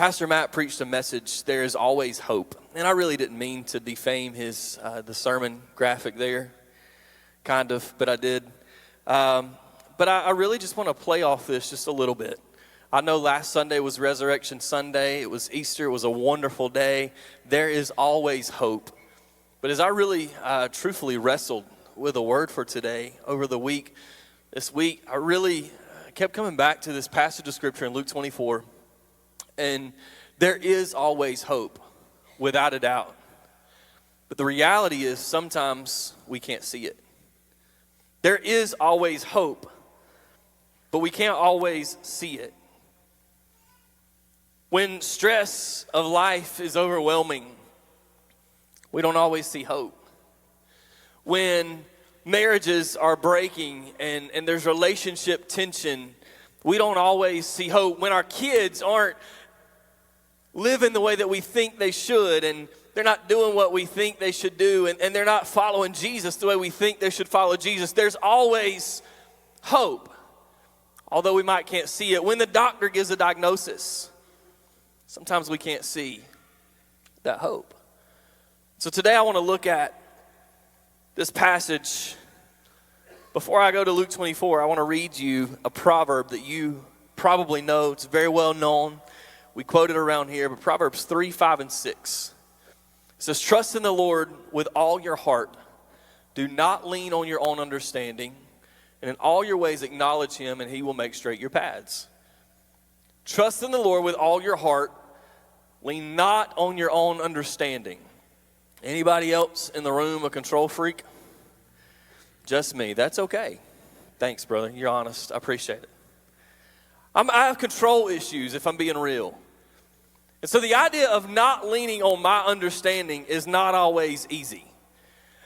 Pastor Matt preached a message, there is always hope. And I really didn't mean to defame his the sermon graphic there, kind of, but I did. But I really just want to play off this just a little bit. I know last Sunday was Resurrection Sunday. It was Easter. It was a wonderful day. There is always hope. But as I really truthfully wrestled with a word for today over the week, this week, I really kept coming back to this passage of Scripture in Luke 24. And there is always hope, without a doubt. But the reality is sometimes we can't see it. There is always hope, but we can't always see it. When stress of life is overwhelming, we don't always see hope. When marriages are breaking and there's relationship tension, we don't always see hope. When our kids aren't living the way that we think they should, and they're not doing what we think they should do, and they're not following Jesus the way we think they should follow Jesus, there's always hope, although we can't see it. When the doctor gives a diagnosis, sometimes we can't see that hope. So today I want to look at this passage. Before I go to Luke 24, I want to read you a proverb that you probably know. It's very well known. We quote it around here, but Proverbs 3, 5, and 6. It says, trust in the Lord with all your heart. Do not lean on your own understanding. And in all your ways acknowledge him, and he will make straight your paths. Trust in the Lord with all your heart. Lean not on your own understanding. Anybody else in the room a control freak? Just me. That's okay. Thanks, brother. You're honest. I appreciate it. I have control issues, if I'm being real. And so the idea of not leaning on my understanding is not always easy.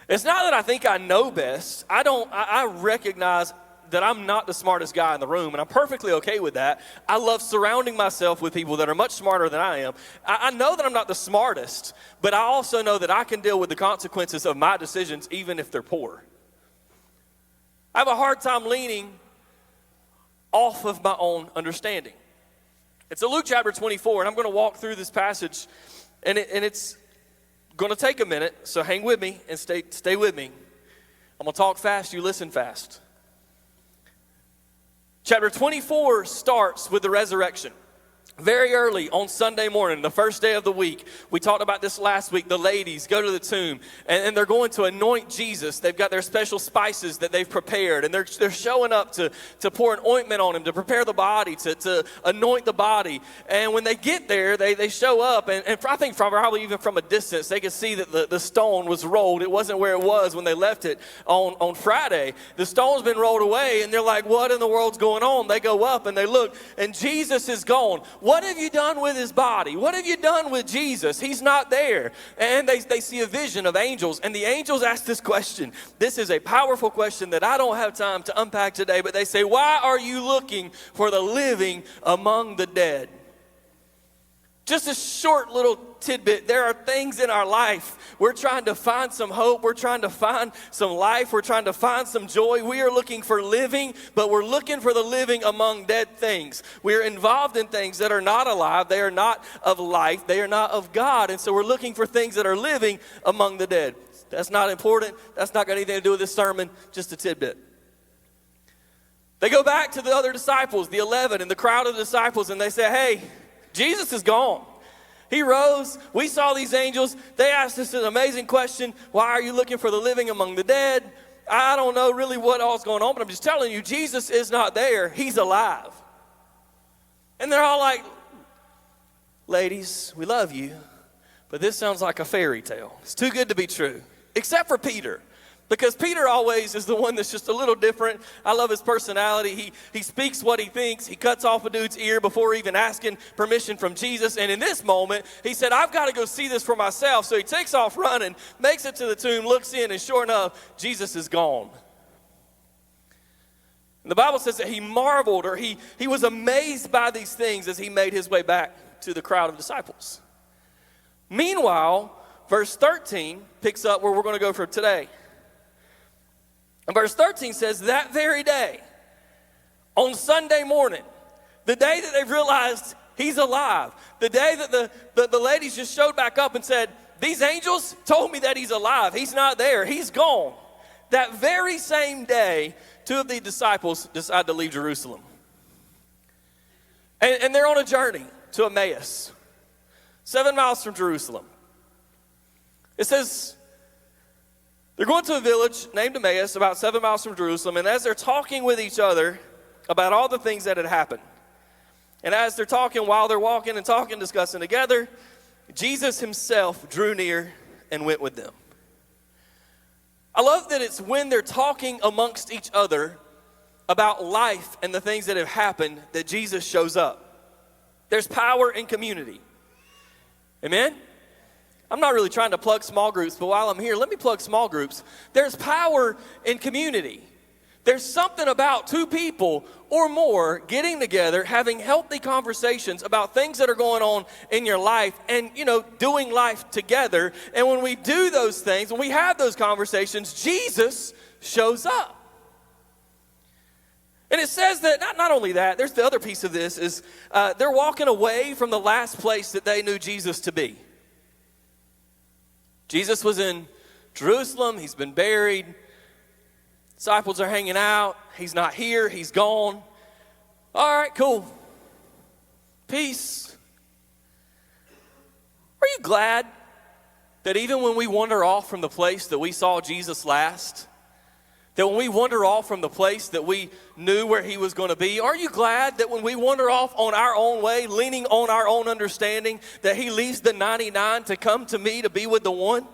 It's not that I think I know best. I recognize that I'm not the smartest guy in the room, and I'm perfectly okay with that. I love surrounding myself with people that are much smarter than I am. I know that I'm not the smartest, but I also know that I can deal with the consequences of my decisions, even if they're poor. I have a hard time leaning off of my own understanding. It's Luke chapter 24, and I'm going to walk through this passage, and it's going to take a minute, so hang with me and stay with me. I'm going to talk fast, you listen fast. Chapter 24 starts with the resurrection. Very early on Sunday morning, the first day of the week, we talked about this last week, the ladies go to the tomb, and they're going to anoint Jesus. They've got their special spices that they've prepared, and they're showing up to pour an ointment on him, to prepare the body, to anoint the body. And when they get there, they show up, and I think probably even from a distance, they could see that the stone was rolled. It wasn't where it was when they left it on Friday. The stone's been rolled away, and they're like, what in the world's going on? They go up, and they look, and Jesus is gone. What have you done with his body? What have you done with Jesus? He's not there. And they see a vision of angels, and the angels ask this question. This is a powerful question that I don't have time to unpack today, but they say, why are you looking for the living among the dead? Just a short little tidbit. There are things in our life. We're trying to find some hope. We're trying to find some life. We're trying to find some joy. We are looking for living, but we're looking for the living among dead things. We're involved in things that are not alive. They are not of life. They are not of God. And so we're looking for things that are living among the dead. That's not important. That's not got anything to do with this sermon. Just a tidbit. They go back to the other disciples, the 11, and the crowd of the disciples, and they say, hey, Jesus is gone. He rose. We saw these angels. They asked us an amazing question. Why are you looking for the living among the dead? I don't know really what all's going on, but I'm just telling you, Jesus is not there. He's alive. And they're all like, ladies, we love you, but this sounds like a fairy tale. It's too good to be true. Except for Peter. Because Peter always is the one that's just a little different. I love his personality. He speaks what he thinks. He cuts off a dude's ear before even asking permission from Jesus. And in this moment, he said, I've got to go see this for myself. So he takes off running, makes it to the tomb, looks in, and sure enough, Jesus is gone. And the Bible says that he marveled, or he was amazed by these things as he made his way back to the crowd of disciples. Meanwhile, verse 13 picks up where we're going to go for today. And verse 13 says, that very day, on Sunday morning, the day that they realized He's alive. The day that the ladies just showed back up and said, these angels told me that he's alive. He's not there. He's gone. That very same day, 2 of the disciples decide to leave Jerusalem. And they're on a journey to Emmaus, 7 miles from Jerusalem. It says they're going to a village named Emmaus, about 7 miles from Jerusalem. And as they're talking with each other about all the things that had happened, and as they're talking, while they're walking and talking, discussing together, Jesus himself drew near and went with them. I love that it's when they're talking amongst each other about life and the things that have happened that Jesus shows up. There's power in community. Amen? I'm not really trying to plug small groups, but while I'm here, let me plug small groups. There's power in community. There's something about 2 people or more getting together, having healthy conversations about things that are going on in your life and, doing life together. And when we do those things, when we have those conversations, Jesus shows up. And it says that, not only that, there's the other piece of this, is they're walking away from the last place that they knew Jesus to be. Jesus was in Jerusalem. He's been buried. Disciples are hanging out. He's not here. He's gone. All right, cool. Peace. Are you glad that even when we wander off from the place that we saw Jesus last, that when we wander off from the place that we knew where he was going to be, are you glad that when we wander off on our own way, leaning on our own understanding, that he leaves the 99 to come to me to be with the one?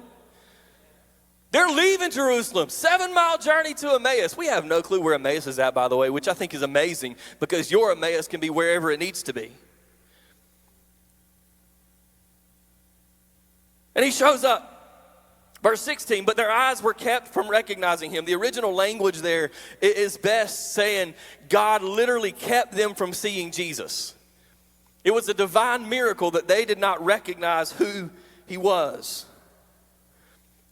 They're leaving Jerusalem, 7-mile journey to Emmaus. We have no clue where Emmaus is at, by the way, which I think is amazing because your Emmaus can be wherever it needs to be. And he shows up. Verse 16, but their eyes were kept from recognizing him. The original language there is best saying God literally kept them from seeing Jesus. It was a divine miracle that they did not recognize who he was.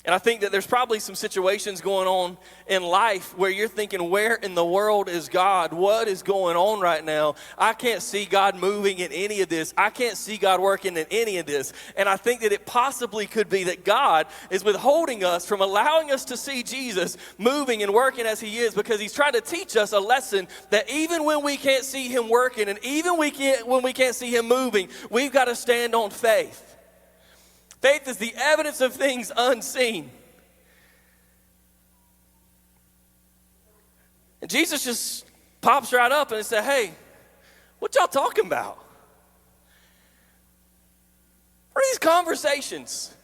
And I think that there's probably some situations going on in life where you're thinking, where in the world is God? What is going on right now? I can't see God moving in any of this. I can't see God working in any of this. And I think that it possibly could be that God is withholding us from allowing us to see Jesus moving and working as he is, because he's trying to teach us a lesson that even when we can't see him working and even when we can't see him moving, we've got to stand on faith. Faith is the evidence of things unseen. And Jesus just pops right up and said, hey, what y'all talking about? What are these conversations?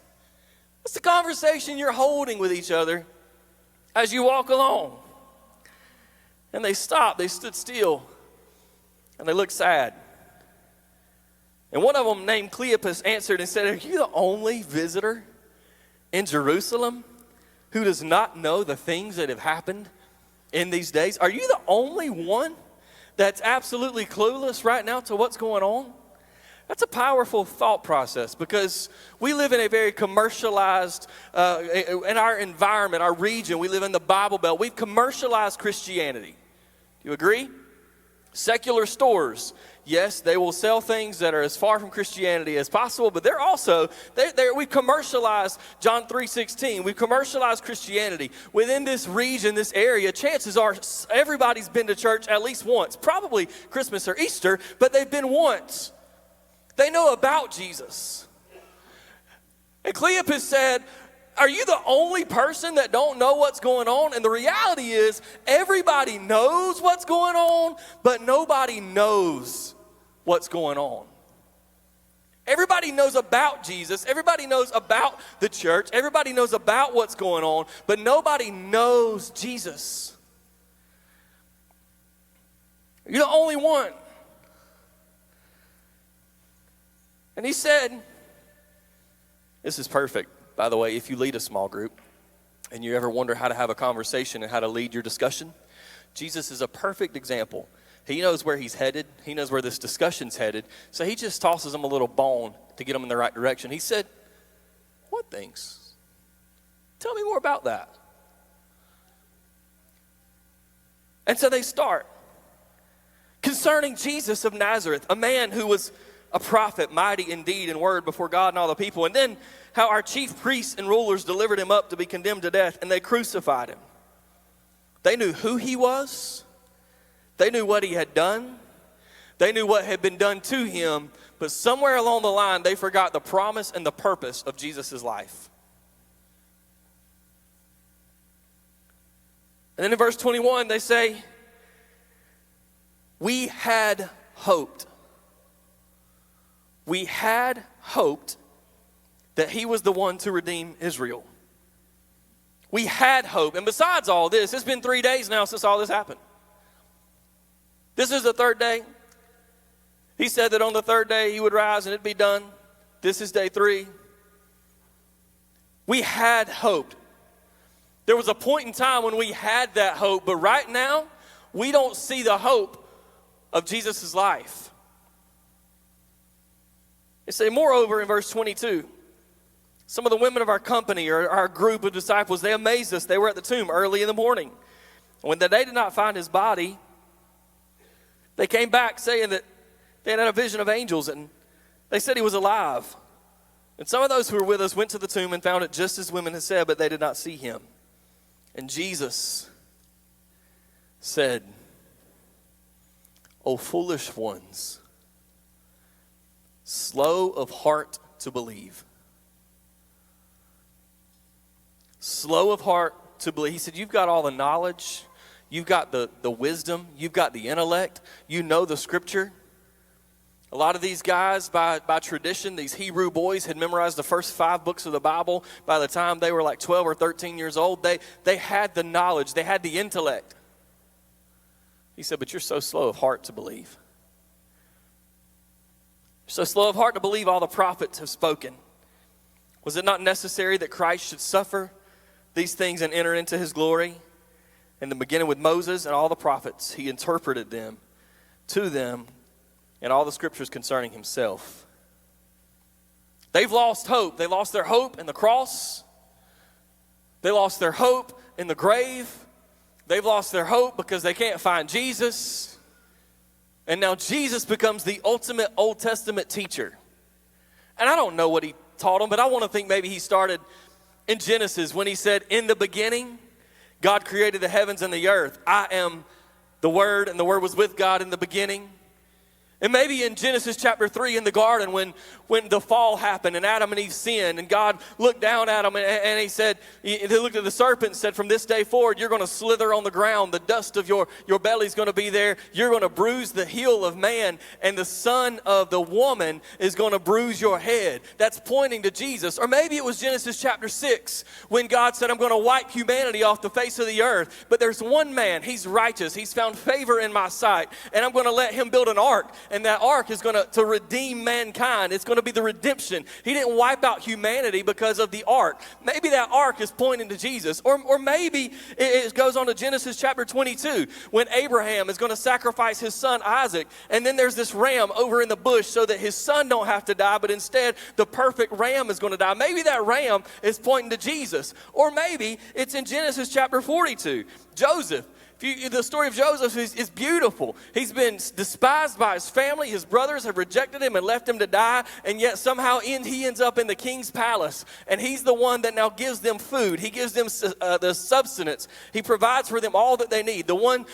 What's the conversation you're holding with each other as you walk along? And they stopped, they stood still, and they looked sad. And one of them, named Cleopas, answered and said, are you the only visitor in Jerusalem who does not know the things that have happened in these days? Are you the only one that's absolutely clueless right now to what's going on? That's a powerful thought process, because we live in a very commercialized, in our environment, our region, we live in the Bible Belt. We've commercialized Christianity. Do you agree? Secular stores, yes, they will sell things that are as far from Christianity as possible, but they're also, we commercialize John 3:16. We commercialize Christianity. Within this region, this area, chances are everybody's been to church at least once, probably Christmas or Easter, but they've been once. They know about Jesus. And Cleopas said, are you the only person that don't know what's going on? And the reality is, everybody knows what's going on, but nobody knows what's going on. Everybody knows about Jesus. Everybody knows about the church. Everybody knows about what's going on, but nobody knows Jesus. You're the only one. And he said, this is perfect. By the way, if you lead a small group and you ever wonder how to have a conversation and how to lead your discussion, Jesus is a perfect example. He knows where he's headed. He knows where this discussion's headed. So he just tosses them a little bone to get them in the right direction. He said, what things? Tell me more about that. And so they start. Concerning Jesus of Nazareth, a man who was a prophet, mighty in deed and word before God and all the people. And then how our chief priests and rulers delivered him up to be condemned to death, and they crucified him. They knew who he was. They knew what he had done. They knew what had been done to him, but somewhere along the line, they forgot the promise and the purpose of Jesus' life. And then in verse 21, they say, we had hoped. We had hoped that he was the one to redeem Israel. We had hope. And besides all this, it's been 3 days now since all this happened. This is the third day. He said that on the third day he would rise and it'd be done. This is day 3. We had hoped. There was a point in time when we had that hope, but right now, we don't see the hope of Jesus' life. It says, moreover, in verse 22, some of the women of our company or our group of disciples, they amazed us. They were at the tomb early in the morning. When they did not find his body, they came back saying that they had a vision of angels, and they said he was alive. And some of those who were with us went to the tomb and found it just as women had said, but they did not see him. And Jesus said, O foolish ones, slow of heart to believe. Slow of heart to believe. He said, you've got all the knowledge. You've got the wisdom. You've got the intellect. You know the scripture. A lot of these guys, by tradition, these Hebrew boys had memorized the first 5 books of the Bible. By the time they were like 12 or 13 years old, they had the knowledge. They had the intellect. He said, but you're so slow of heart to believe. You're so slow of heart to believe all the prophets have spoken. Was it not necessary that Christ should suffer these things and enter into his glory? And then beginning with Moses and all the prophets, he interpreted them to them and all the scriptures concerning himself. They've lost hope. They lost their hope in the cross. They lost their hope in the grave. They've lost their hope because they can't find Jesus. And now Jesus becomes the ultimate Old Testament teacher. And I don't know what he taught them, but I want to think maybe he started in Genesis when he said, in the beginning, God created the heavens and the earth. I am the Word, and the Word was with God in the beginning. And maybe in Genesis chapter 3 in the garden when the fall happened and Adam and Eve sinned and God looked down at them and he said, he looked at the serpent and said, from this day forward, you're going to slither on the ground. The dust of your belly's going to be there. You're going to bruise the heel of man, and the son of the woman is going to bruise your head. That's pointing to Jesus. Or maybe it was Genesis chapter 6 when God said, I'm going to wipe humanity off the face of the earth. But there's one man, he's righteous. He's found favor in my sight, and I'm going to let him build an ark. And that ark is going to redeem mankind. It's going to be the redemption. He didn't wipe out humanity because of the ark. Maybe that ark is pointing to Jesus. Or maybe it goes on to Genesis chapter 22 when Abraham is going to sacrifice his son Isaac. And then there's this ram over in the bush so that his son don't have to die, but instead the perfect ram is going to die. Maybe that ram is pointing to Jesus. Or maybe it's in Genesis chapter 42. Joseph. The story of Joseph is beautiful. He's been despised by his family. His brothers have rejected him and left him to die. And yet somehow he ends up in the king's palace. And he's the one that now gives them food. He gives them the substance. He provides for them all that they need. The one,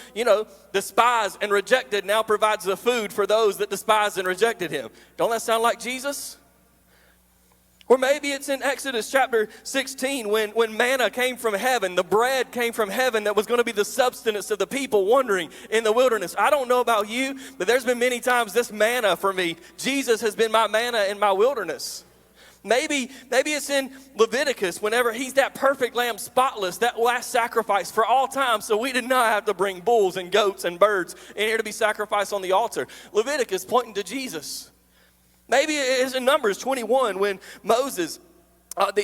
despised and rejected now provides the food for those that despised and rejected him. Don't that sound like Jesus? Or maybe it's in Exodus chapter 16 when manna came from heaven, the bread came from heaven that was going to be the substance of the people wandering in the wilderness. I don't know about you, but there's been many times this manna for me. Jesus has been my manna in my wilderness. Maybe it's in Leviticus whenever he's that perfect lamb, spotless, that last sacrifice for all time, so we did not have to bring bulls and goats and birds in here to be sacrificed on the altar. Leviticus pointing to Jesus. Maybe it's in Numbers 21 when Moses,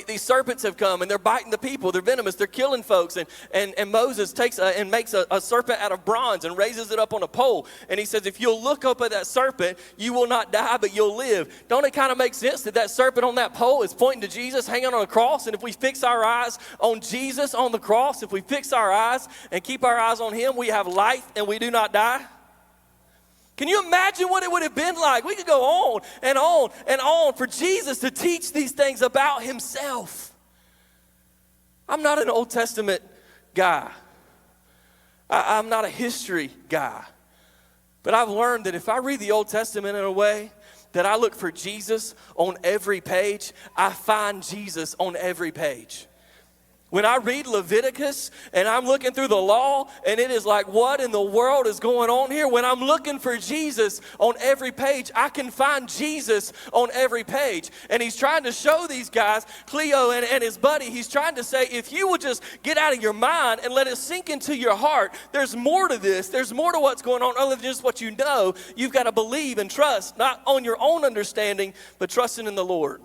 these serpents have come and they're biting the people. They're venomous. They're killing folks. And Moses takes and makes a serpent out of bronze and raises it up on a pole. And he says, if you'll look up at that serpent, you will not die, but you'll live. Don't it kind of make sense that serpent on that pole is pointing to Jesus hanging on a cross? And if we fix our eyes on Jesus on the cross, if we fix our eyes and keep our eyes on him, we have life and we do not die. Can you imagine what it would have been like? We could go on and on and on for Jesus to teach these things about himself. I'm not an Old Testament guy. I'm not a history guy. But I've learned that if I read the Old Testament in a way that I look for Jesus on every page, I find Jesus on every page. When I read Leviticus and I'm looking through the law and it is like, what in the world is going on here? When I'm looking for Jesus on every page, I can find Jesus on every page. And he's trying to show these guys, Cleo and his buddy, he's trying to say, if you will just get out of your mind and let it sink into your heart, there's more to this. There's more to what's going on other than just what you know. You've got to believe and trust, not on your own understanding, but trusting in the Lord.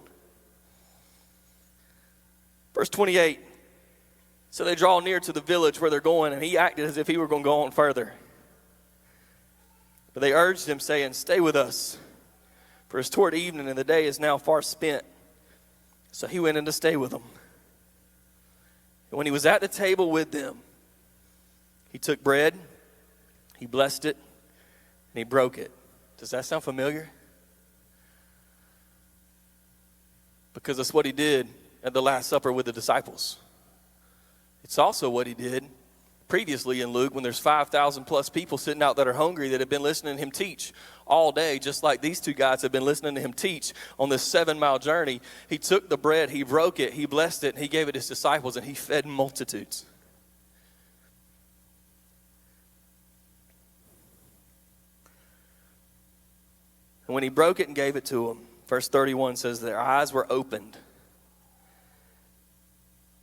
Verse 28. So they draw near to the village where they're going, and he acted as if he were going to go on further. But they urged him, saying, stay with us, for it's toward evening, and the day is now far spent. So he went in to stay with them. And when he was at the table with them, he took bread, he blessed it, and he broke it. Does that sound familiar? Because that's what he did at the Last Supper with the disciples. It's also what he did previously in Luke when there's 5,000 plus people sitting out that are hungry that have been listening to him teach all day, just like these two guys have been listening to him teach on this 7-mile journey. He took the bread, he broke it, he blessed it, and he gave it to his disciples, and he fed multitudes. And when he broke it and gave it to them, verse 31 says their eyes were opened,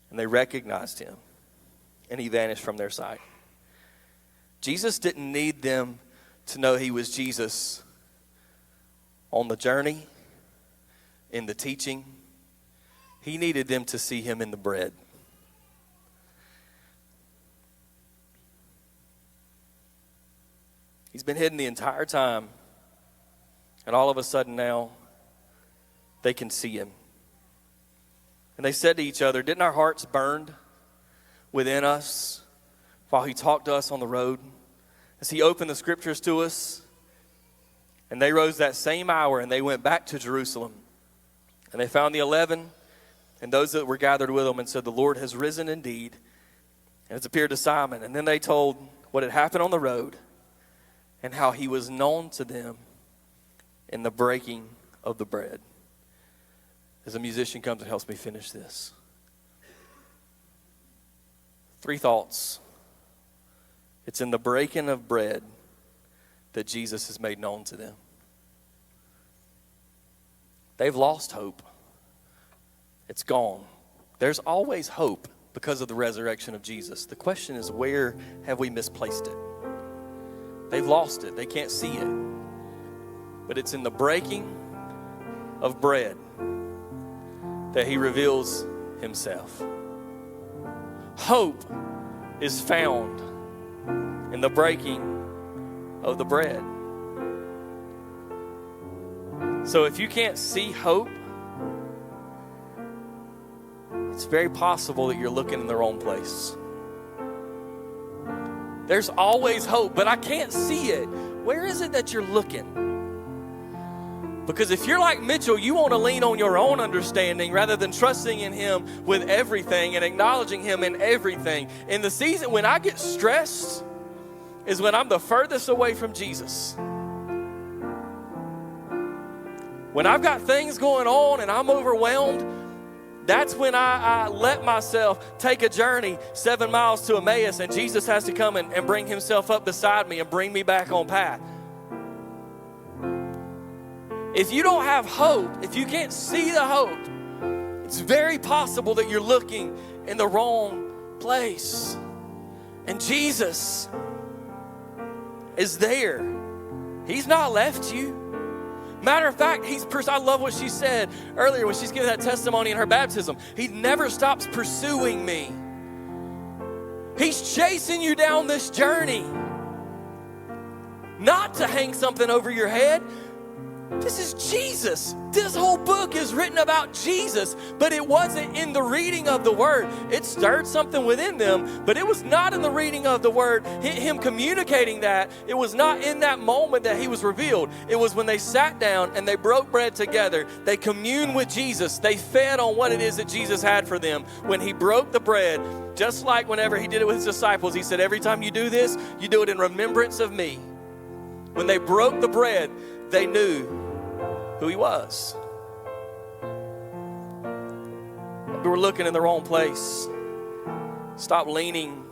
and they recognized him. And he vanished from their sight. Jesus didn't need them to know he was Jesus on the journey, in the teaching. He needed them to see him in the bread. He's been hidden the entire time. And all of a sudden now, they can see him. And they said to each other, didn't our hearts burn within us while he talked to us on the road, as he opened the scriptures to us? And they rose that same hour and they went back to Jerusalem. And they found the 11 and those that were gathered with them and said, the Lord has risen indeed and has appeared to Simon. And then they told what had happened on the road and how he was known to them in the breaking of the bread. As a musician comes and helps me finish this. 3 thoughts. It's in the breaking of bread that Jesus is made known to them. They've lost hope. It's gone. There's always hope because of the resurrection of Jesus. The question is, where have we misplaced it? They've lost it. They can't see it. But it's in the breaking of bread that he reveals himself. Hope is found in the breaking of the bread. So if you can't see hope, it's very possible that you're looking in the wrong place. There's always hope, but I can't see it. Where is it that you're looking? Because if you're like Mitchell, you want to lean on your own understanding rather than trusting in him with everything and acknowledging him in everything. In the season when I get stressed is when I'm the furthest away from Jesus. When I've got things going on and I'm overwhelmed, that's when I let myself take a journey 7 miles to Emmaus, and Jesus has to come and bring himself up beside me and bring me back on path. If you don't have hope, if you can't see the hope, it's very possible that you're looking in the wrong place. And Jesus is there. He's not left you. Matter of fact, I love what she said earlier when she's giving that testimony in her baptism. He never stops pursuing me. He's chasing you down this journey. Not to hang something over your head, This is Jesus. This whole book is written about Jesus, but it wasn't in the reading of the word. It stirred something within them, but it was not in the reading of the word, him communicating that. It was not in that moment that he was revealed. It was when they sat down and they broke bread together. They communed with Jesus. They fed on what it is that Jesus had for them. When he broke the bread, just like whenever he did it with his disciples, he said, every time you do this, you do it in remembrance of me. When they broke the bread, they knew who he was. We were looking in the wrong place. Stop leaning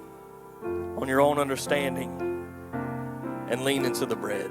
on your own understanding and lean into the bread.